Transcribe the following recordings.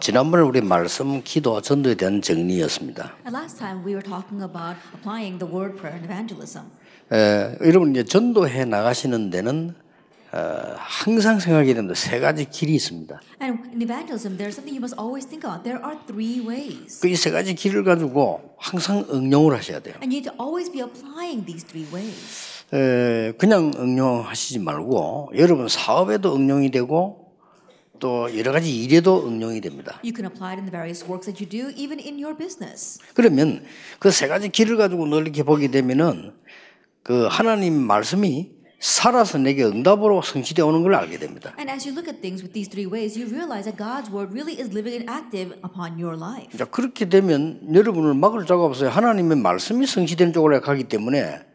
지난번에 우리 말씀, 기도, 전도에 대한 정리였습니다. Last time we were talking about applying the word prayer and evangelism. 여러분 이제 전도해 나가시는 데는 항상 생각해야 되는데 세 가지 길이 있습니다. And in evangelism, there's something you must always think about. There are three ways. 이 세 가지 길을 가지고 항상 응용을 하셔야 돼요. And you need to always be applying these three ways. 그냥 응용하시지 말고 여러분 사업에도 응용이 되고 또 여러 가지 일에도 응용이 됩니다. You can apply it in the various works that you do, even in your business. 그러면 그 세 가지 길을 가지고 넓게 보게 되면은 그 하나님 말씀이 살아서 내게 응답으로 성취되어 오는 걸 알게 됩니다. And as you look at things with these three ways, you realize that God's word really is living and active upon your life. 자, 그렇게 되면 여러분을 막을 자가 없어요. 하나님의 말씀이 성취되는 쪽으로 가기 때문에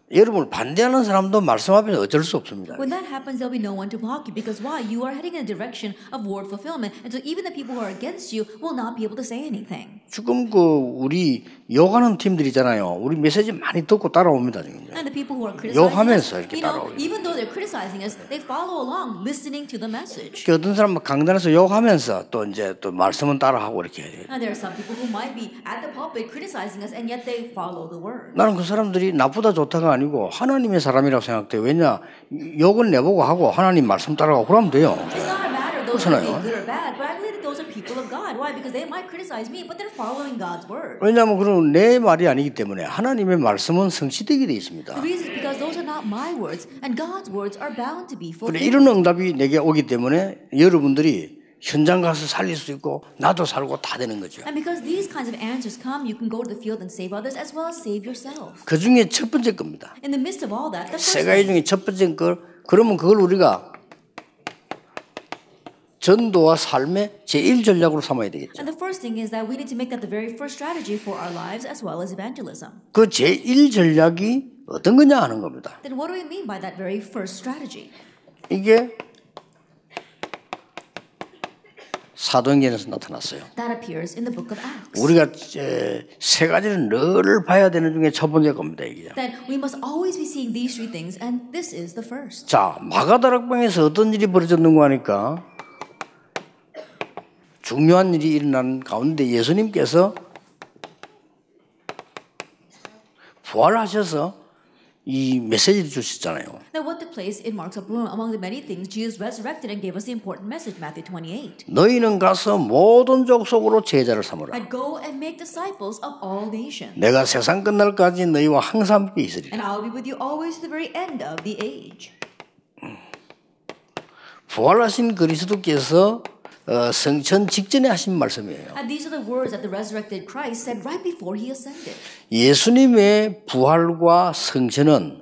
여러분을 반대하는 사람도 말씀 앞에서 어쩔 수 없습니다. When that happens, there'll be no one to block you because why? You are heading in a direction of word fulfillment, and so even the people who are against you will not be able to say anything. 지금 그 우리 욕하는 팀들이잖아요. 우리 메시지 많이 듣고 따라옵니다. 지금. And the people who are criticizing 욕하면서 us, 이렇게 따라오고. even though they're criticizing us, they follow along, listening to the message. 어떤 사람은 강단에서 욕하면서 또 이제 또 말씀은 따라하고 이렇게 해요. And there are some people who might be at the pulpit criticizing us, and yet they follow the word. 나는 그 사람들이 나쁘다 좋다가 아니고 하나님의 사람이라고 생각돼요. 왜냐 욕은 내보고 하고 하나님 말씀 따라가고 그러면 돼요. It's not a matter of those who are good or bad, but I believe that those are people of God. Why? Because they might criticize me, but they're following God's word. 왜냐하면 그런 내 말이 아니기 때문에 하나님의 말씀은 성취되게 돼 있습니다. The reason is because those are not my words, and God's words are bound to be 그래 fulfilled. 이런 응답이 내게 오기 때문에 여러분들이 현장 가서 살릴 수 있고 나도 살고 다 되는 거죠. And because these kinds of answers come, you can go to the field and save others as well as save yourself. 그 중에 첫 번째 겁니다. In the midst of all that, the 세 first 가지 중에 첫 번째 걸 그러면 그걸 우리가 전도와 삶의 제1 전략으로 삼아야 되겠죠. and the first thing is that we need to make that the very first strategy for our lives as well as evangelism. 그 제1 전략이 어떤 거냐 하는 겁니다. Then what do we mean by that very first strategy? 이게 사도행전에서 나타났어요. That appears in the book of Acts. 우리가 세 가지를 늘 봐야 되는 중에 첫 번째 겁니다. 이게. That we must always be seeing these three things, and this is the first. 자, 마가다락방에서 어떤 일이 벌어졌는가 하니까 중요한 일이 일어난 가운데 예수님께서 부활하셔서 이 메시지를 주셨잖아요. Now, what took place in Mark's upper room? Among the many things, Jesus resurrected and gave us the important message, Matthew 28. 너희는 가서 모든 족속으로 제자를 삼으라. And go and make disciples of all nations. 내가 세상 끝날까지 너희와 항상 함께 있으리라. And I will be with you always to the very end of the age. 부활하신 그리스도께서 성천 직전에 하신 말씀이에요. And these are the words that the resurrected Christ said right before he ascended. 예수님의 부활과 성천은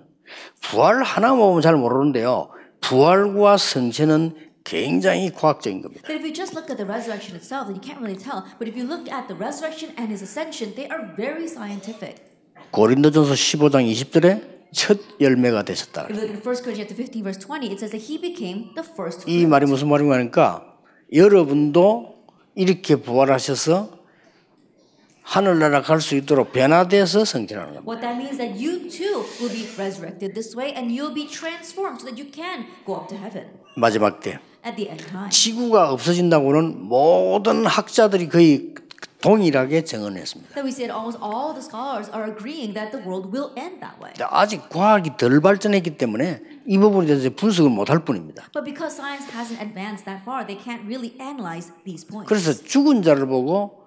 부활 하나만 보면 잘 모르는데요. 부활과 성천은 굉장히 과학적인 겁니다. That if you just look at the resurrection itself, then you can't really tell. But if you look at the resurrection and his ascension, they are very scientific. 고린도전서 15장 20절에 첫 열매가 되셨다. If you look at 1 Corinthians 15 verse 20, it says that he became the first 이 fruit. 말이 무슨 말인가 하니까 여러분도 이렇게 부활하셔서 하늘나라 갈 수 있도록 변화돼서 성취하는 겁니다. What that means is that you too will be resurrected this way, and you'll be transformed so that you can go up to heaven 마지막 때 at the end time. 지구가 없어진다고는 모든 학자들이 거의 동일하게 증언했습니다. That we said almost all the scholars are agreeing that the world will end that way. 아직 과학이 덜 발전했기 때문에 이 부분에 대해서 분석을 못할 뿐입니다. But because science hasn't advanced that far, they can't really analyze these points. 그래서 죽은 자를 보고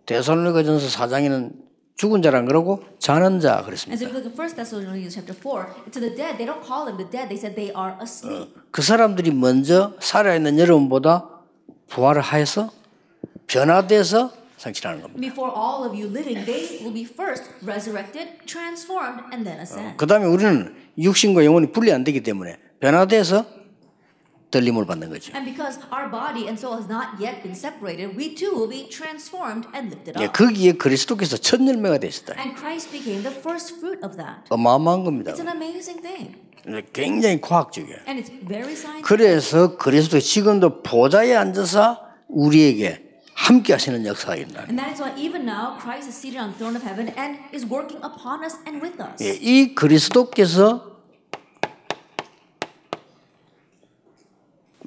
데살로니가전서 4장에는 죽은 자란 그러고 자는 자 And 그랬습니다. so if you look at 1 Thessalonians chapter 4, to the dead, they don't call them the dead, they said they are asleep. 그 사람들이 먼저 살아있는 여러분보다 부활을 하여서 변화돼서 성취하는 겁니다. Before all of you living, they will be first resurrected, transformed, and then ascend. 그 다음에 우리는 육신과 영혼이 분리 안 되기 때문에 변화돼서 들림을 받는 거죠. And because our body and soul has not yet been separated, we too will be transformed and lifted 예, up. 거기에 그리스도께서 첫 열매가 되셨다. And Christ became the first fruit of that. 어마어마한 겁니다. It's an amazing thing. 굉장히 과학적이에요. And it's very scientific. 그래서 그리스도 지금도 보좌에 앉아서 우리에게 함께 하시는 역사가 일어나요. And that is why even now Christ is seated on the throne of heaven and is working upon us and with us. 예, 이 그리스도께서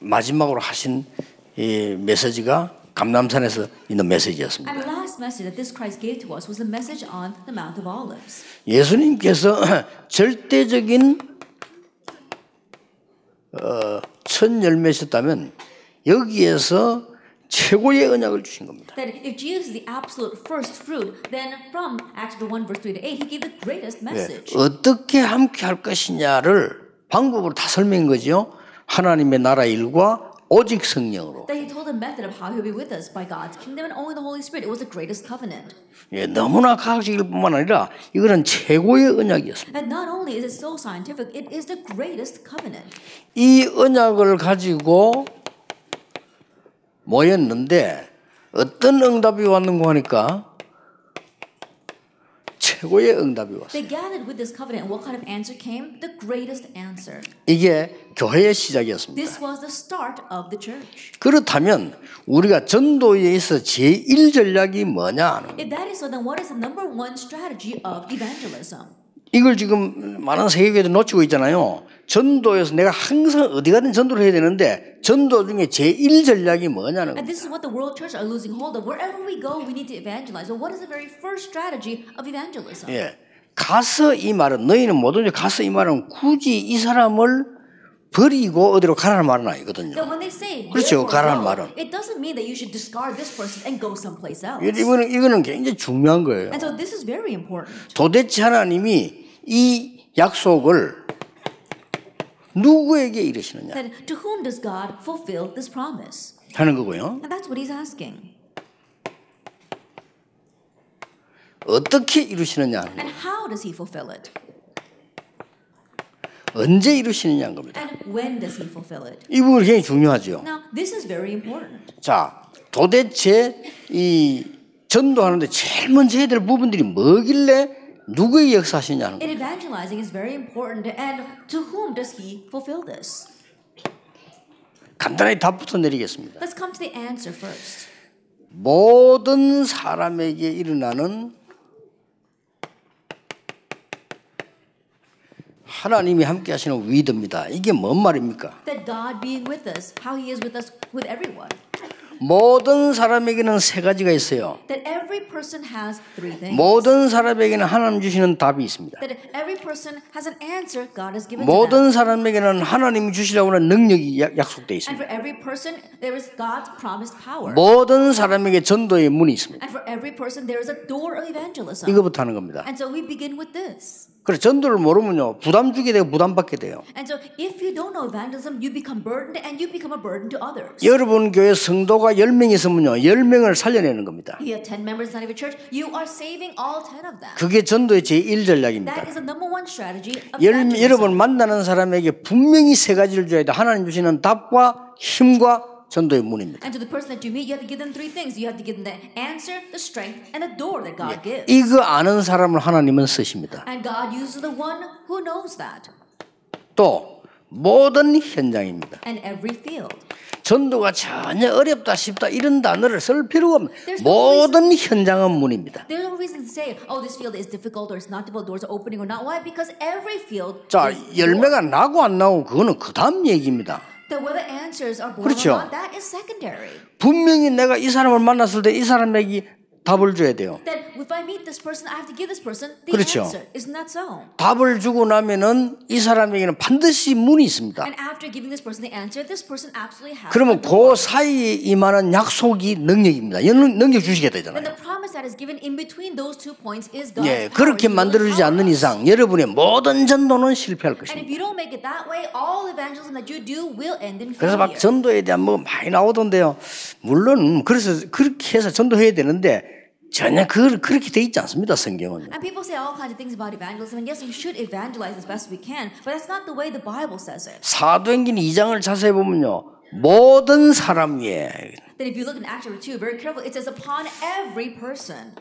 마지막으로 하신 이 메시지가 감람산에서 있는 메시지였습니다. And the last message that this Christ gave to us was the message on the Mount of Olives. 예수님께서 절대적인 첫 열매셨다면 여기에서 최고의 언약을 주신 겁니다. That if Jesus is the absolute first fruit, then from Acts 1 verse 3 to 8, he gave the greatest message. 어떻게 함께 할 것이냐를 방법으로 다 설명한 거죠. 하나님의 나라 일과 오직 성령으로. That he told the method of how he'll be with us by God's kingdom and only the Holy Spirit. It was the greatest covenant. 예, 너무나 과학적일 뿐만 아니라 이거는 최고의 언약이었습니다. And not only is it so scientific, it is the greatest covenant. 이 언약을 가지고 모였는데 어떤 응답이 왔는고 하니까 최고의 응답이 왔어요. They gathered with this covenant, and what kind of answer came? The greatest answer. 이게 교회의 시작이었습니다. This was the start of the church. 그렇다면 우리가 전도에 있어 제1 전략이 뭐냐? If that is so, then what is the number one strategy of evangelism? 이걸 지금 많은 세계교회도 놓치고 있잖아요. 전도에서 내가 항상 어디 가든 전도를 해야 되는데 전도 중에 제1 전략이 뭐냐는 And 거예요. this is what the world church are losing hold of. Wherever we go, we need to evangelize. So what is the very first strategy of evangelism? 예, 가서 이 말은 너희는 모든 가서 이 말은 굳이 이 사람을 버리고 어디로 가라는 말은 아니거든요. That when they say 그렇죠, therefore 가라는 go, 말은. it doesn't mean that you should discard this person and go someplace else. 이거는 굉장히 중요한 거예요. And so this is very important. 도대체 하나님이 이 약속을 누구에게 이르시느냐 That to whom does God fulfill this promise? 하는 거고요. And that's what he's asking. 어떻게 이루시느냐 하는 And 거예요. how does he fulfill it? 언제 이루시느냐 하는 겁니다. And when does he fulfill it? 이 부분이 굉장히 중요하죠. Now, this is very important. 자, 도대체 이 전도하는데 제일 먼저 해야 될 부분들이 뭐길래 누구의 역사하시냐는 In 거예요. evangelizing is very important. And to whom does he fulfill this? 간단하게 답부터 내리겠습니다. Let's come to the answer first. 모든 사람에게 일어나는 하나님이 함께 하시는 위드입니다. 이게 뭔 말입니까? That God being with us, how he is with us, with everyone. 모든 사람에게는 세 가지가 있어요. That every person has three things. 모든 사람에게는 하나님 주시는 답이 있습니다. That every person has an answer God has given to them. 모든 사람에게는 하나님이 주시라고 하는 능력이 약속되어 And 있습니다. for every person, there is God's promised power. 모든 사람에게 전도의 문이 있습니다. And for every person, there is a door of evangelism. 이거부터 하는 겁니다. And so we begin with this. 그래서 전도를 모르면요 부담 주게 되고 부담 받게 돼요. And so if you don't know evangelism, you become burdened and you become a burden to others. 여러분 교회 성도가 10명 있으면요 10명을 살려내는 겁니다. You have 10 members inside of your church, you are saving all 10 of them. 그게 전도의 제1 전략입니다. That is the number one strategy of evangelism. 여러분 만나는 사람에게 분명히 세 가지를 줘야 돼. 하나님 주시는 답과 힘과 전도의 문입니다. And to the person that you meet, you have to give them three things. You have to give them the answer, the strength, and the door that God gives. 이거 아는 사람을 하나님은 쓰십니다. And God uses the one who knows that. 또 모든 현장입니다. And every field. 전도가 전혀 어렵다 쉽다 이런 단어를 쓸 필요가 없는 모든 현장은 문입니다. There's no reason to say, oh, this field is difficult or it's not difficult, doors are opening or not. Why? Because every field 자, is 열매가 나고 안 나고 그거는 그 다음 얘기입니다. that whether answers are born 그렇죠. or not, that is secondary. 분명히 내가 이 사람을 만났을 때 이 사람에게 답을 줘야 돼요. That if I meet this person, I have to give this person the 그렇죠. answer. Isn't that so? 답을 주고 나면은 이 사람에게는 반드시 문이 있습니다. And after giving this person the answer, this person absolutely has 그러면 a door. 그 사이에 임하는 약속이 능력입니다. 능력 주시게 And 되잖아요. the promise that is given in between those 2 points is God's 예, power. 그렇게 He will 만들어주지 empower 않는 us. 이상 여러분의 모든 전도는 실패할 And 것입니다. if you don't make it that way, all evangelism that you do will end in 그래서 막 failure. 전도에 대한 뭐 많이 나오던데요. 물론 그래서 그렇게 해서 전도해야 되는데 전혀 그렇게 돼 있지 않습니다. 성경은. And people say all kinds of things about evangelism. And yes, we should evangelize as best we can, but that's not the way the Bible says it. 사도행전 2장을 자세히 보면요. 모든 사람 위에 That if you look in Acts chapter 2 very carefully, it says upon every person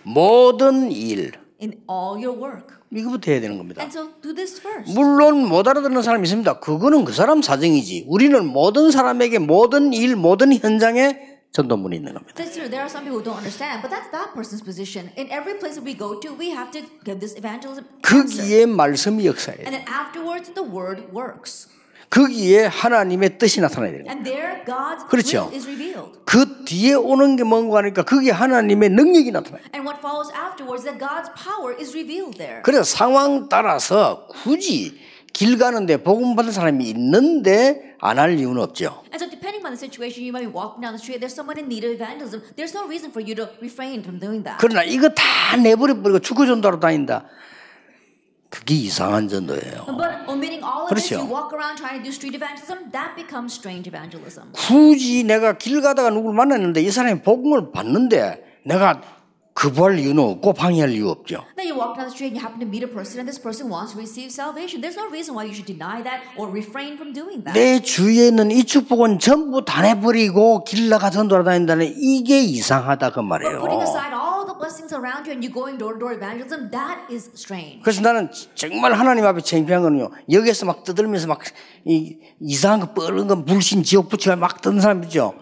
모든 일 in all your work. 이거부터 해야 되는 겁니다. And so do this first. 물론 못 알아듣는 사람이 있습니다. 그거는 그 사람 사정이지. 우리는 모든 사람에게 모든 일, 모든 현장에 전도문이 있는 겁니다. That's true. There are some people who don't understand, but that's that person's position. In every place that we go to, we have to give this evangelism answer. 거기에 말씀이 역사해요. And then afterwards, the word works. 거기에 하나님의 뜻이 나타나야 돼요. And there God's 그렇죠. will is revealed. 그 뒤에 오는 게 뭔가 하니까 거기에 하나님의 능력이 나타나요. And what follows afterwards, that God's power is revealed there. 그래서 상황 따라서 굳이 길 가는데 복음 받을 사람이 있는데 안 할 이유는 없죠. And so depending on the situation, you might be walking down the street, there's someone in need of evangelism. There's no reason for you to refrain from doing that. 그러나 이거 다 내버려버리고 축구 전도하러 다닌다. 그게 이상한 전도예요. But omitting all of this, 그렇죠. you walk around trying to do street evangelism, that becomes strange evangelism. 굳이 내가 길 가다가 누구를 만났는데 이 사람이 복음을 받는데 내가 거부할 이유는 없고 방해할 이유 없죠. Then you walk down the street and you happen to meet a person and this person wants to receive salvation. There's no reason why you should deny that or refrain from doing that. 내 주위에 있는 이 축복은 전부 다 내버리고 길 나가 전도하러 다닌다는 이게 이상하다 그 But 말이에요. putting aside all the blessings around you and you going door-to-door evangelism, that is strange. 그래서 나는 정말 하나님 앞에 창피한 거는요. 여기에서 막 떠들면서 막 이상한 거 뻘은 거 불신 지옥 붙이고 막 떠는 사람 있죠.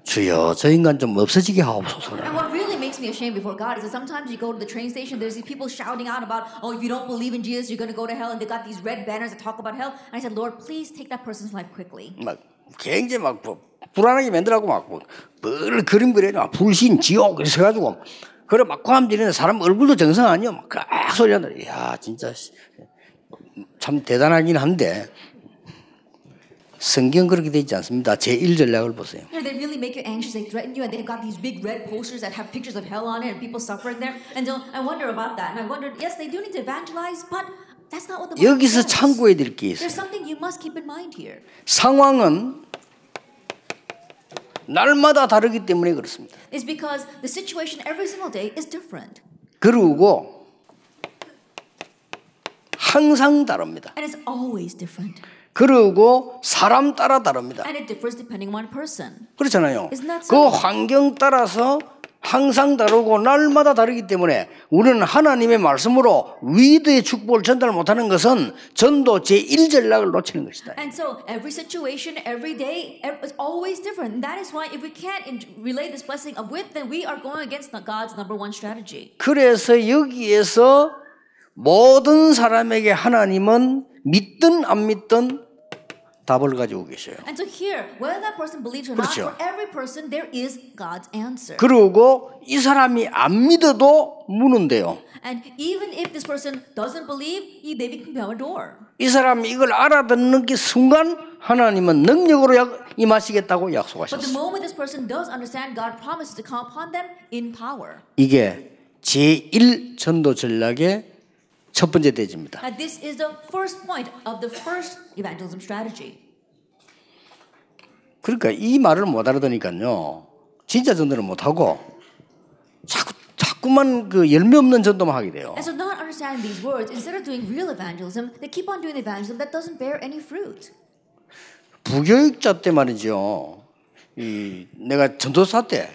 주여 저 인간 좀 없어지게 하옵소서. And what really makes me ashamed before God is that sometimes you go to the train station, there's these people shouting out about, oh, if you don't believe in Jesus, you're going to go to hell, and they got these red banners that talk about hell. And I said, Lord, please take that person's life quickly. 막 굉장히 막 불안하게 만들라고 막 뭘 그림 그려요. 막 불신 지옥 이렇게 해가지고 그래 막 고함지르는 사람 얼굴도 정상 아니요. 막 소리 한다. 이야 진짜 참 대단하긴 한데. 성경 그렇게 되어 있지 않습니다. 제1전략을 보세요. They really make you anxious. They threaten you, and they've got these big red posters that have pictures of hell on it, and people suffering there. And so I wonder about that. And I wondered, yes, they do need to evangelize, but that's not what the Bible 여기서 says. 참고해야 될 게 있어요. There's something you must keep in mind here. 상황은 날마다 다르기 때문에 그렇습니다. It's because the situation every single day is different. 그리고 항상 다릅니다. And it's always different. 그리고 사람 따라 다릅니다. And it differs depending on person. 그렇잖아요. Isn't that 그 so? 환경 따라서 항상 다르고 날마다 다르기 때문에 우리는 하나님의 말씀으로 위대의 축복을 전달 못하는 것은 전도 제1전략을 놓치는 것이다. And so every situation, every day, is always different. And that is why if we can't relay this blessing of width, then we are going against God's number one strategy. 그래서 여기에서 모든 사람에게 하나님은 믿든 안 믿든 답을 가지고 계셔요. And so here, whether that person believes or not, 그렇죠. for every person there is God's answer. 그리고 이 사람이 안 믿어도 무는데요. And even if this person doesn't believe, they can become a door. 이 사람이 이걸 알아듣는 그 순간 하나님은 능력으로 임하시겠다고 But the 약속하셨어요. moment this person does understand, God promises to come upon them in power. 이게 제1 전도 전략의 첫 번째 대지입니다. And this is the first point of the first evangelism strategy. 그러니까 이 말을 못 알아듣으니까요. 진짜 전도를 못 하고 자꾸만 그 열매 없는 전도만 하게 돼요. And so not understanding these words, instead of doing real evangelism, they keep on doing evangelism that doesn't bear any fruit. 부교육자 때 말이죠. 내가 전도사 때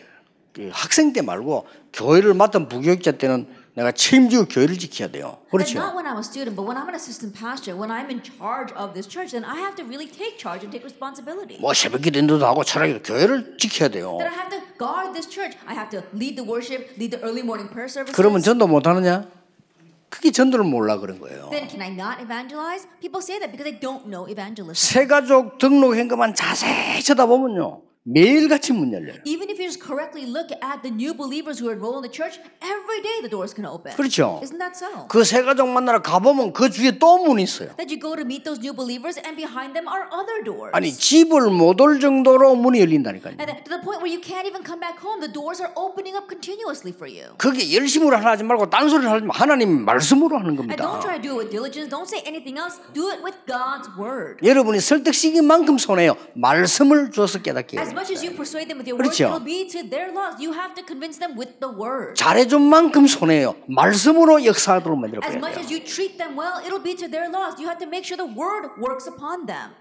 학생 때 말고 교회를 맡은 부교육자 때는 내가 책임지고 교회를 지켜야 돼요. And 그렇죠. not when I'm a student, but when I'm an assistant pastor, when I'm in charge of this church, then I have to really take charge and take responsibility. 뭐 새벽기도 인도도 하고 철학기도 교회를 지켜야 돼요. Then I have to guard this church. I have to lead the worship, lead the early morning prayer services. 그러면 전도 못 하느냐? 그게 전도를 몰라 그런 거예요. Then can I not evangelize? People say that because they don't know evangelism. 새가족 등록한 것만 자세히 쳐다보면요. 매일같이 문 열려요. Even if you just correctly look at the new believers who enroll in the church, every day the doors can open. 그렇죠. Isn't that so? 그 새가족 만나러 가보면 그 주위에 또 문이 있어요. That you go to meet those new believers and behind them are other doors. 아니 집을 못 올 정도로 문이 열린다니까요. And then to the point where you can't even come back home, the doors are opening up continuously for you. 그게 열심으로 하지 말고 딴소리를 하지 마. 하나님 말씀으로 하는 And 겁니다. don't try to do it with diligence. Don't say anything else. Do it with God's word. 여러분이 설득시킨 만큼 손해요. 말씀을 줘서 깨닫게 해요. As much as you persuade them with your words, 그렇죠. it'll be to their loss. You have to convince them with the word. 잘해준 만큼 손해요. 말씀으로 역사하도록 만들어 As 버려야 much 돼요. as you treat them well, it'll be to their loss. You have to make sure the word works upon them.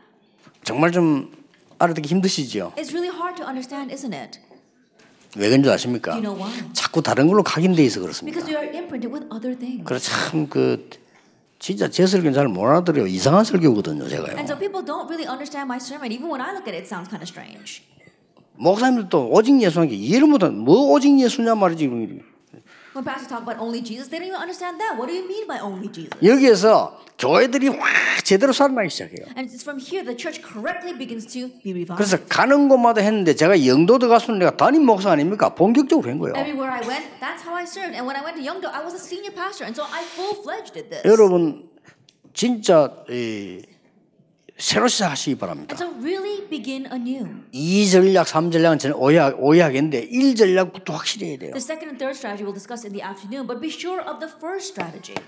정말 좀 알아듣기 힘드시죠? It's really hard to understand, isn't it? 왜 그런 줄 아십니까? You know why? 자꾸 다른 걸로 각인돼 있어 그렇습니다. Because we are imprinted with other things. 그래 참 진짜 제 설교는 잘 못 알아들어요. 이상한 설교거든요, 제가요. And so people don't really understand my sermon. Even when I look at it, it sounds kind of strange. 목사님들도 오직 예수한 게 이해를 못하는 뭐 오직 예수냐 말이지. When pastors talk about only Jesus, they don't even understand that. What do you mean by only Jesus? 여기에서 교회들이 확 제대로 살아나기 시작해요. And it's from here the church correctly begins to be revived. 그래서 가는 곳마다 했는데 제가 영도도 갔으면 내가 담임 목사 아닙니까? 본격적으로 한 거예요. Everywhere I went, that's how I served. And when I went to Yeongdo, I was a senior pastor, and so I full-fledged did this. 여러분 진짜 새로 시작하시기 바랍니다. And so really begin anew. 2전략, 3전략은 저는 오해하겠는데 1전략부터 확실히 해야 돼요. The second and third strategy we'll discuss in the afternoon, but be sure of the first strategy.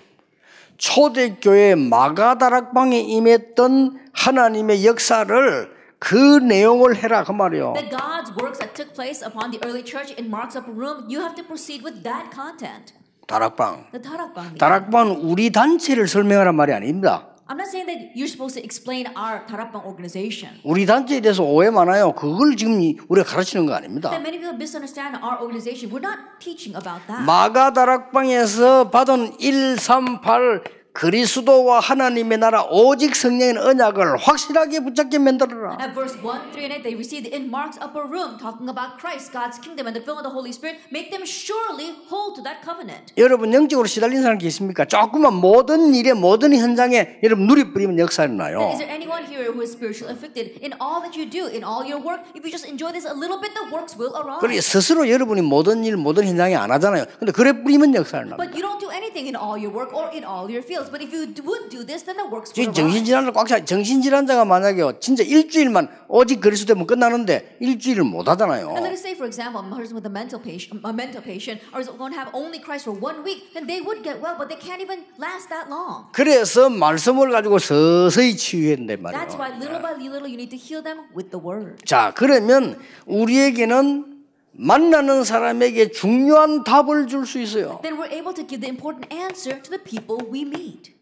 초대교회 마가다락방에 임했던 하나님의 역사를 그 내용을 해라 그 말이에요. That God's works that took place upon the early church in Mark's upper room, you have to proceed with that content. 다락방. The 다락방. 다락방은 우리 단체를 설명하란 말이 아닙니다. I'm not saying that you're supposed to explain our 다락방 organization. 우리 단체에 대해서 오해 많아요. 그걸 지금 우리가 가르치는 거 아닙니다. That many people misunderstand our organization. We're not teaching about that. 마가 다락방에서 받은 1, 3, 8 그리스도와 하나님의 나라 오직 성령의 언약을 확실하게 붙잡게 만들어라. At verse 1, 3, and 8, they received in Mark's upper room, talking about Christ, God's kingdom, and the filling of the Holy Spirit. Make them surely hold to that covenant. 여러분 영적으로 시달린 사람 계십니까? 조금만 모든 일에 모든 현장에 여러분 누리뿌리면 역사 일어나요. Is there anyone here who is spiritually afflicted in all that you do, in all your work? If you just enjoy this a little bit, the works will arise. 그러니 스스로 여러분이 모든 일 모든 현장에 안 하잖아요. 근데 그래 뿌리면 역사 일어납니다. But you don't do anything in all your work or in all your fields. But if you would do this, then the works will 지금 arise. 정신질환을 꽉 차. 정신질환자가 만약에 진짜 일주일만 오직 그리스도 되면 끝나는데 일주일을 못 하잖아요. And let us say, for example, a person with a mental patient is going to have only Christ for 1 week, then they would get well, but they can't even last that long. 그래서 말씀을 가지고 서서히 치유했는데 That's why 말이에요. little by little you need to heal them with the word. 자, 그러면 우리에게는 만나는 사람에게 중요한 답을 줄 수 있어요. Then we're able to give the important answer to the people we meet.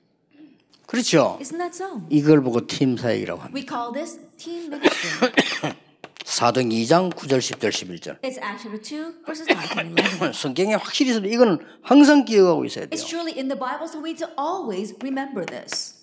그렇죠? Isn't that so? 이걸 보고 팀 사역이라고 합니다. We call this team ministry. 사도행 2장 9절 10절 11절. It's Acts chapter 2, verses 9 and 11. 성경에 확실히 있습니다. 이거는 항상 기억하고 있어야 돼요. It's surely in the Bible, so we need to always remember this.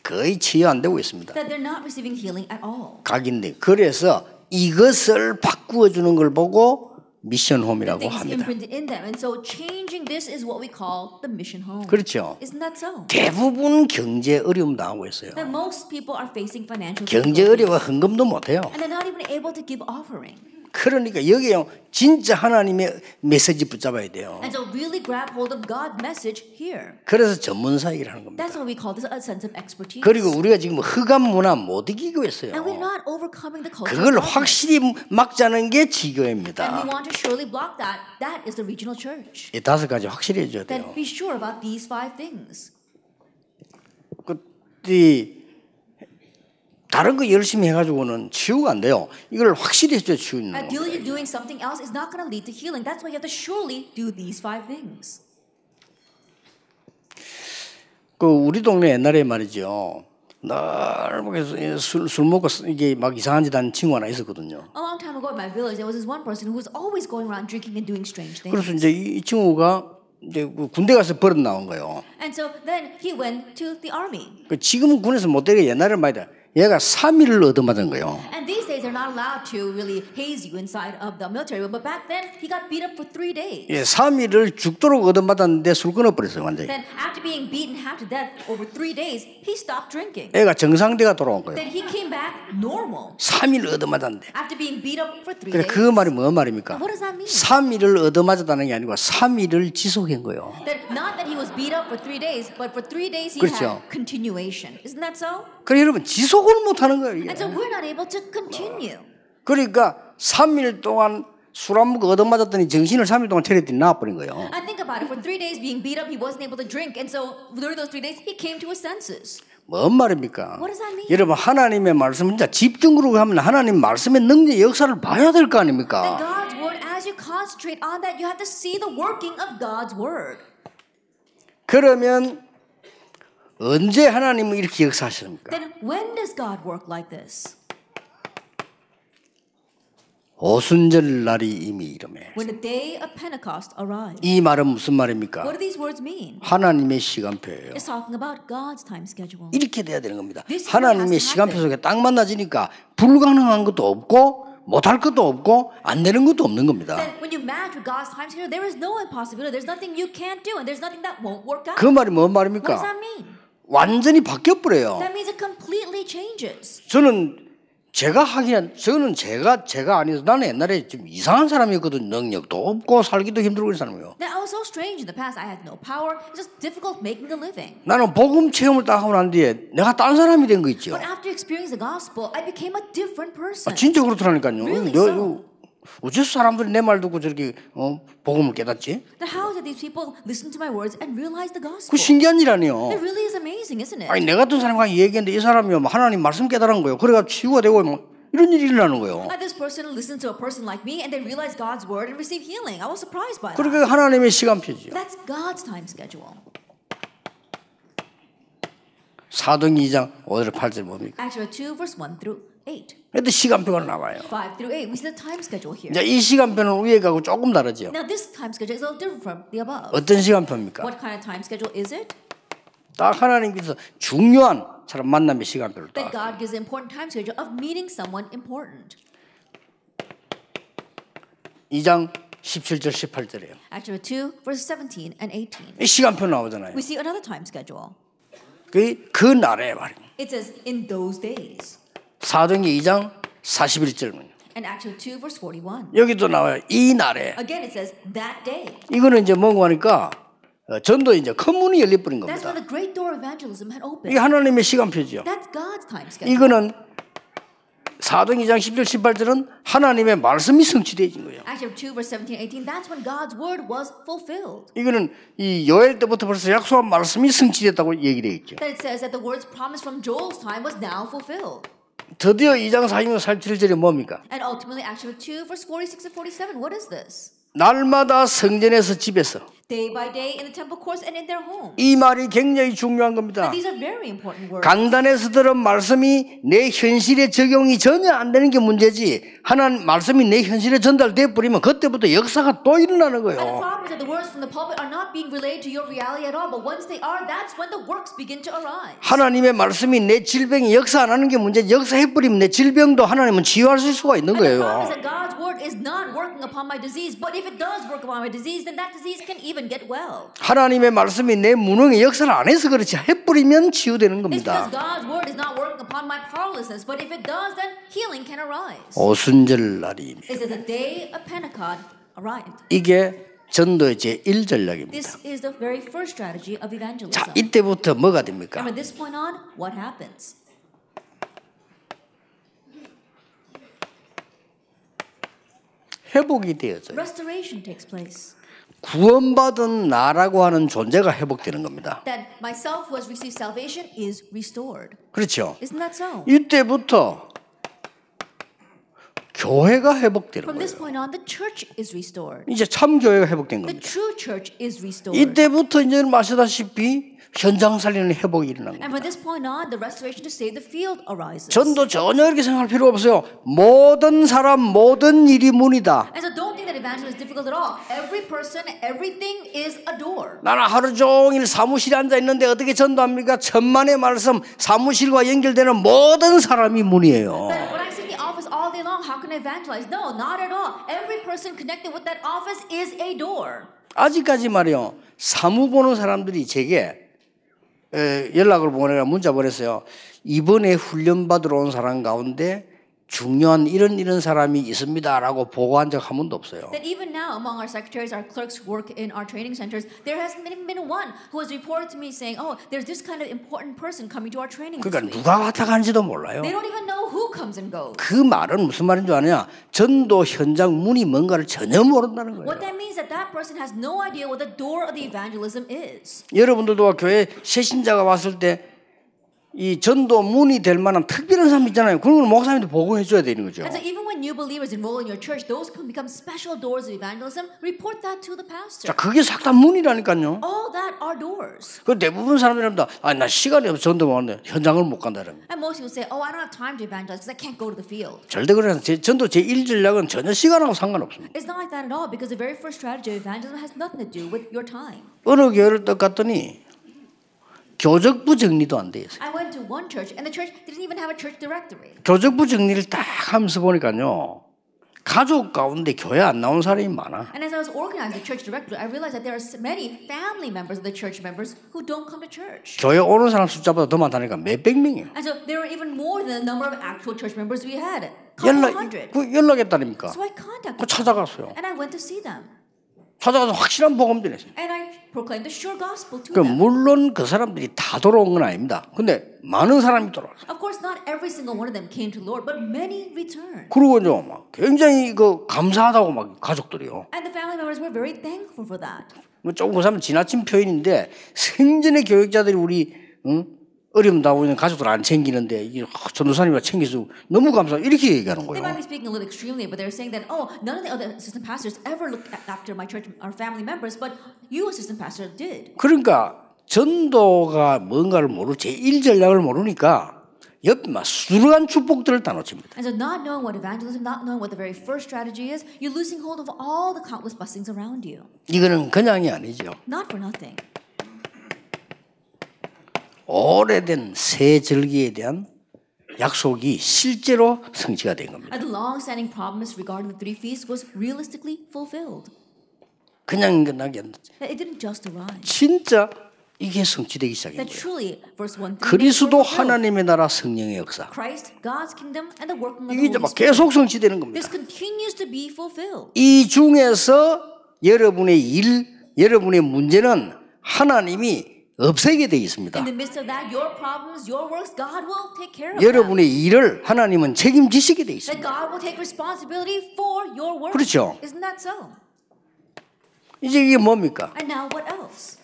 거의 치유 안 되고 있습니다. That they're not receiving healing at all. 각인데 그래서 이것을 바꾸어 주는 걸 보고 미션 홈이라고 Things 합니다. imprinted in them, and so changing this is what we call the mission home. 그렇죠. Isn't that so? 대부분 경제 어려움 당하고 있어요. That most people are facing financial 경제 difficulties, 어려워 헌금도 못 해요. and they're not even able to give offering. 그러니까 여기에 진짜 하나님의 메시지 붙잡아야 돼요. And so really grab hold of God's message here. 그래서 전문 사역을 하는 겁니다. That's why we call this a sense of expertise. 그리고 우리가 지금 흑암 문화 못 이기고 있어요. And we're not overcoming the culture. 그걸 of darkness. 확실히 막자는 게 And we 지교회입니다. want to surely block that. That is the regional church. 이 5가지 확실히 해줘야 Then 돼요. be sure about these 5 things. 다른 거 열심히 해가지고는 치유가 안 돼요. 이걸 확실히 해줘야 치유는 거예요. Ideally, doing something else is not going to lead to healing. That's why you have to surely do these 5 things. 그 우리 동네 옛날에 말이죠. 늘 술 먹고 이게 막 이상한 짓 하는 친구 하나 있었거든요. A long time ago in my village, there was this one person who was always going around drinking and doing strange things. 그래서 이제 이 친구가 이제 군대 가서 버릇 나온 거예요. And so then he went to the army. 지금은 군에서 못 되게 옛날에 말이야. 얘가 3일을 얻어맞은 거예요. And these days, they're not allowed to really haze you inside of the military room. But back then, he got beat up for 3 days. 예, 3일을 죽도록 얻어맞았는데 술 끊어버렸어요, 완전히. Then after being beaten half to death over 3 days, he stopped drinking. 애가 정상대가 돌아온 거예요. Then he came back normal 3일 얻어맞았는데. after being beat up for 3 그래, days. 그 말이 뭐 말입니까? What does that mean? 3일을 얻어맞았다는 게 아니고 3일을 지속한 거예요. That not that he was beat up for 3 days, but for 3 days he 그렇죠. had continuation. Isn't that so? 그래, 여러분, 지속을 못하는 거예요, 이게. And so we're not able to continue. 그러니까 3일 동안 술 안 먹고 얻어맞았더니 정신을 3일 동안 차렸더니 나와버린 거예요. And think about it. For 3 days being beat up, he wasn't able to drink. And so during those 3 days, he came to his senses. 뭔 말입니까? What does that mean? 여러분, 하나님의 말씀 진짜 집중으로 하면 하나님 말씀의 능력 역사를 봐야 될 거 That 아닙니까? God's word, as you concentrate on that, you have to see the working of God's word. 그러면 언제 하나님은 이렇게 역사하십니까? Then when does God work like this? 오순절 날이 이미 이름에. When the day of Pentecost arrived. 이 말은 무슨 말입니까? What do these words mean? 하나님의 시간표예요. It's talking about God's time schedule. 이렇게 돼야 되는 겁니다. This 하나님의 has to 시간표 happen. 속에 딱 만나지니까 불가능한 것도 없고 못할 것도 없고 안 되는 것도 없는 겁니다. Then when you match with God's time schedule, there is no impossibility. There's nothing you can't do, and there's nothing that won't work out. 그 말이 뭔 What does 말입니까? that mean? 완전히 바뀌어버려요. That means it completely changes. 저는 제가 아니어서 나는 옛날에 좀 이상한 사람이었거든. 능력도 없고 살기도 힘들고 그런 사람이에요. Now, I was so strange in the past. I had no power. It was just difficult making a living. 나는 복음 체험을 딱 하고 난 뒤에 내가 딴 사람이 된 거 있죠. But after experiencing the gospel, I became a different person. 진짜 그렇더라니까요. Really so. 어째서 사람들이 내 말 듣고 저렇게 복음을 깨닫지? Then how did these people listen to my words and realize the gospel? 그 신기한 일 아니에요. It really is amazing, isn't it? 아니 내 같은 사람과 얘기했는데 이 사람이 하나님 말씀 깨달은 거예요. 그래가 치유가 되고 이런 일이 일어나는 거예요. This person listened to a person like me and they realized God's word and received healing. I was surprised by that. 그러니까 하나님의 시간표죠. That's God's time schedule. 사도행 2장 5절 8절 뭡니까? Acts 2 verse 1 through 8. 그때 시간표가 나와요. 5 through 8. We see the time schedule here. 이제 이 시간표는 위에 가고 조금 다르죠. Now this time schedule is a little different from the above. 어떤 시간표입니까? What kind of time schedule is it? 딱 하나님께서 중요한 사람 만남의 시간표를 That 딱. God gives an important time schedule of meeting someone important. 2장 17절 18절이에요. Acts 2 verse 17 and 18. 이 시간표 나오잖아요. We see another time schedule. 그 날에 말이에요. It says in those days. 사도행 2장 41절은 And Acts 2 verse 41. 여기도 나와요. 이 날에. Again it says that day. 이거는 이제 뭔가 하니까 전도 이제 큰 문이 열려버린 That's 겁니다. when the great door of evangelism had opened. 이게 하나님의 시간표죠. That's God's time schedule. 이거는 사도행 2장 10절 18절은 하나님의 말씀이 성취되어진 거예요. Acts 2 verse 17 18. That's when God's word was fulfilled. 이거는 이 요엘 때부터 벌써 약속한 말씀이 성취됐다고 얘기되어 있죠. That it says that the words promised from Joel's time was now fulfilled. 드디어 2장 46, 47절이 뭡니까? And ultimately, Acts 2 verse 46 and 47. What is this? 날마다 성전에서 집에서 Day by day in the temple courts and in their home. 이 말이 굉장히 중요한 겁니다. These are very important words. 강단에서 들은 말씀이 내 현실에 적용이 전혀 안 되는 게 문제지 하나님 말씀이 내 현실에 전달돼 버리면 그때부터 역사가 또 일어나는 And the 거예요. problem is that the words from the pulpit are not being relayed to your reality at all. But once they are, that's when the works begin to arise. 하나님의 말씀이 내 질병이 역사 안 하는 게 문제지 역사해 버리면 내 질병도 하나님은 치유할 수가 있는 And the problem is 거예요. that God's word is not working upon my disease. But if it does work upon my disease, then that disease can even get well. 하나님의 말씀이 내 무능의 역사를 안 해서 그렇지 해버리면 치유되는 It's 겁니다. because God's word is not working upon my powerlessness. But if it does, then healing can arise. 오순절 날이 This is the day of Pentecost arrived. 이게 전도의 제1전략입니다. This is the very first strategy of evangelism. 자, 이때부터 뭐가 됩니까? And from this point on, what happens? 회복이 되어져요. Restoration takes place. 구원받은 나라고 하는 존재가 회복되는 겁니다. That myself who has received salvation is restored. 그렇죠? Isn't that so? 이때부터 교회가 회복되는 From this 거예요. point on, the church is restored. 이제 참 교회가 회복된 The 겁니다. true church is restored. 이때부터 이제 마시다시피 현장 살리는 회복이 일어난 And 겁니다. from this point on, the restoration to save the field arises. 전도 전혀 이렇게 생각할 필요 없어요. 모든 사람, 모든 일이 문이다. And so don't think that evangelism is difficult at all. Every person, everything is a door. 나는 하루 종일 사무실에 앉아 있는데 어떻게 전도합니까? 천만의 말씀, 사무실과 연결되는 모든 사람이 문이에요. But when I sit in the office all day long, how can I evangelize? No, not at all. Every person connected with that office is a door. 아직까지 말이요. 사무 보는 사람들이 제게 연락을 보내라 문자 보냈어요. 이번에 훈련 받으러 온 사람 가운데 중요한 이런 사람이 있습니다라고 보고한 적 한 번도 없어요. That even now, among our secretaries, our clerks who work in our training centers, there hasn't been one who has reported to me saying, "Oh, there's this kind of important person coming to our training this 그러니까 week." 누가 왔다 가는지도 몰라요. They don't even know who comes and goes. 그 말은 무슨 말인 줄 아냐? 전도 현장 문이 뭔가를 전혀 모른다는 What 거예요. that means is that person has no idea what the door of the evangelism is. 여러분들도 교회 새신자가 왔을 때 이 전도 문이 될 만한 특별한 사람 있잖아요. 그런 걸 목사님한테 보고해 줘야 되는 거죠. And so even when new believers enroll in your church, those can become special doors of evangelism. Report that to the pastor. 자, 그게 싹 다 문이라니까요. All that are doors. 그 대부분 사람들이 합니다. 나 시간이 없어 전도 못 하는데 현장을 못 간다 그러면. And most people say, "Oh, I don't have time to evangelize because I can't go to the field." 절대 그러지 않아요. 전도 제1전략은 전혀 시간하고 상관없습니다. It's not like that at all because the very first strategy of evangelism has nothing to do with your time. 어느 교회를 딱 갔더니 교적부 정리도 안 돼 있어요. I went to one church and the church didn't even have a church directory. 교적부 정리를 딱 하면서 보니까요. 가족 가운데 교회 안 나온 사람이 많아. And as I was organizing the church directly, I realized that there are many family members of the church members who don't come to church. 교회 오는 사람 숫자보다 더 많다니까 몇백 명이에요. And so there were even more than the number of actual church members we had. Couple hundred. 연락했다니까. So I contacted them. 찾아갔어요. And I went to see them. 찾아가서 확실한 복음 전했어요. And I proclaimed the sure gospel to 그 them. 물론 그 사람들이 다 돌아온 건 아닙니다. 근데 많은 사람이 돌아왔어요. Of course, not every single one of them came to the Lord, but many returned. 그리고 막 굉장히 그 감사하다고 막 가족들이요. And the family members were very thankful for that. 뭐 조금 그 사람 지나친 표현인데 생전에 교육자들이 우리 어려움 당하는 가족들 안 챙기는데 이게 전도사님이 챙겨서 너무 감사 이렇게 얘기하는 They 거예요. might be speaking a little extremely, but they're saying that, oh, none of the other assistant pastors ever looked after my church, our family members, but you, assistant pastor, did. 그러니까 전도가 뭔가를 모르고 제1전략을 모르니까 옆에 막 수두룩한 축복들을 다 놓칩니다. And so not knowing what evangelism, not knowing what the very first strategy is, you're losing hold of all the countless blessings around you. 이거는 그냥이 아니죠. Not for nothing. 오래된 새 절기에 대한 약속이 실제로 성취가 된 겁니다. And the long-standing promise regarding the three feasts was realistically fulfilled. 그냥 끝나게 안 됐죠. That it didn't just arrive. 진짜 이게 성취되기 시작한 That 거예요. truly, verse 1 through 8 그리스도 were fulfilled. 하나님의 나라 성령의 역사. Christ, God's kingdom, and the working of 이게 the 이제 막 Holy Spirit. 계속 성취되는 겁니다. This continues to be fulfilled. 이 중에서 여러분의 일, 여러분의 문제는 하나님이 없애게 돼 있습니다. In the midst of that, your problems, your works, God will take care of them. 여러분의 일을 하나님은 책임지시게 돼 That 있습니다. God will take responsibility for your work. 그렇죠. Isn't that so? 이제 이게 뭡니까? And now what else?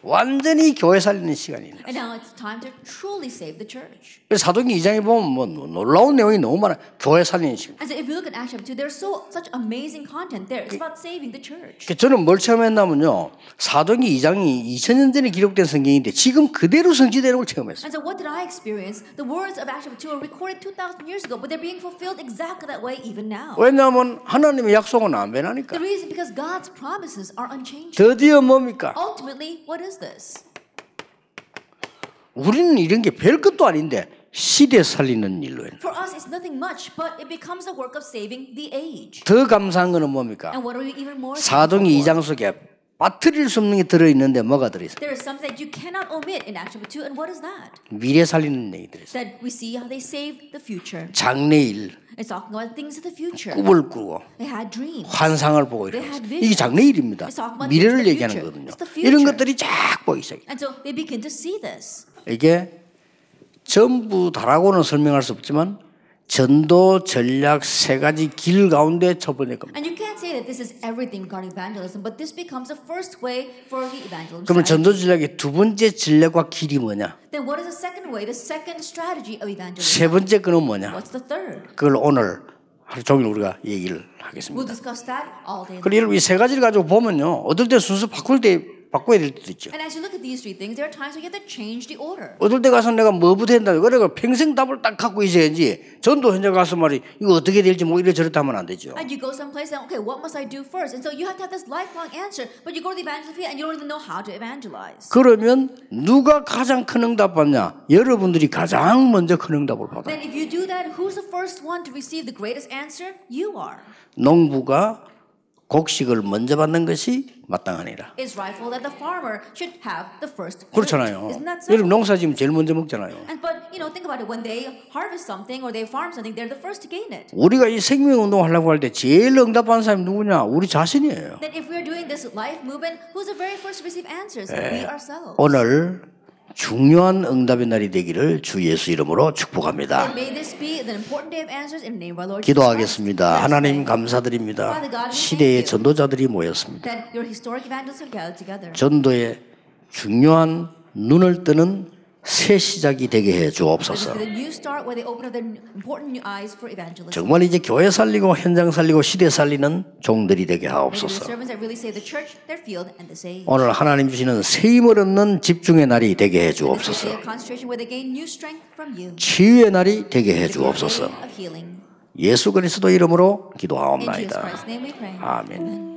완전히 교회 살리는 시간입니다. And now it's time to truly save the church. 사도행전 2장에 보면 뭐 놀라운 내용이 너무 많아요. 교회 살리는 시간. And so if you look at Acts chapter 2, there's such amazing content there. It's about saving the church. 저는 뭘 체험했냐면요. 사도행전 2장이 2000년 전에 기록된 성경인데 지금 그대로 성취되는 걸 체험했어요. And so what did I experience? The words of Acts chapter 2 were recorded 2,000 years ago, but they're being fulfilled exactly that way even now. 왜냐하면 하나님의 약속은 안 변하니까. The reason because God's promises are unchanging. 드디어 뭡니까? Ultimately, what is this? 우리는 이런 게 별것도 아닌데 시대 살리는 일로 해요. For us, it's nothing much, but it becomes the work of saving the age. 더 감사한 거는 뭡니까? And what are we even more 사도행전 thankful 2장 속에 빠뜨릴 수 없는 게 들어있는데 뭐가 들어있어요? There is something that you cannot omit in Acts chapter 2, and what is that? 미래 살리는 얘기들이 있어요. That we see how they saved the future. 장래일, It's talking about things of the future. 꿈을 꾸고 They had dreams. 환상을 보고 They 이런 had 거. visions. 이게 장래일입니다. It's talking about 미래를 the 얘기하는 future. 거거든요. It's the future. 이런 것들이 쫙 보이기 시작해요. And so they begin to see this. 이게 전부 다라고는 설명할 수 없지만 전도 전략 세 가지 길 가운데 첫 번째 겁니다. And you can't say that this is everything regarding evangelism, but this becomes the first way for the evangelism. 그러면 strategy. 전도 전략의 두 번째 전략과 길이 뭐냐? Then what is the second way, the second strategy of evangelism? 세 번째 거는 뭐냐? What's the third? 그걸 오늘 하루 종일 우리가 얘기를 We'll 하겠습니다. discuss that all day long. 그리고 이 세 가지를 가지고 보면요, 어떨 때 순서 바꿔야 될 때도 있죠. And as you look at these three things, there are times when you have to change the order. 어떨 때 가서 내가 뭐부터 한다, 그래 평생 답을 딱 갖고 있어야지. 전도 현장 가서 말이 이거 어떻게 될지 뭐 이래 저렇다 하면 안 되죠. And you go someplace and okay, what must I do first? And so you have to have this lifelong answer, but you go to the evangelist field and you don't even know how to evangelize. 그러면 누가 가장 큰 응답 받냐? 여러분들이 가장 먼저 큰 응답을 받아요. Then if you do that, who's the first one to receive the greatest answer? You are. 농부가 곡식을 먼저 받는 것이 마땅하니라. It's rightful that the farmer should have the first fruit. 그렇잖아요. Isn't that so? 여러분 농사 지으면 제일 먼저 먹잖아요. And but think about it. When they harvest something or they farm something, they're the first to gain it. 우리가 이 생명운동 하려고 할 때 제일 응답하는 사람이 누구냐? 우리 자신이에요. That if we're doing this life movement, who's the very first to receive answers? We ourselves. 오늘 중요한 응답의 날이 되기를 주 예수 이름으로 축복합니다. And may this be the important day of answers in the name of our Lord Jesus Christ. 기도하겠습니다. 하나님 감사드립니다. 시대의 전도자들이 모였습니다. That your historic evangelists have gathered together. 전도의 중요한 눈을 뜨는 새 시작이 되게 해 주옵소서. The new start where they open up their important new eyes for evangelism. 정말 이제 교회 살리고 현장 살리고 시대 살리는 종들이 되게 May the 하옵소서. servants that really save the church, their field, and the saved. 오늘 하나님 주시는 새 힘을 얻는 집중의 날이 되게 해 This will be 주옵소서. a concentration where they gain new strength from you. 치유의 날이 되게 해 The day 주옵소서. of healing. 예수 그리스도 이름으로 In Jesus 기도하옵나이다. Christ's name we pray. 아멘.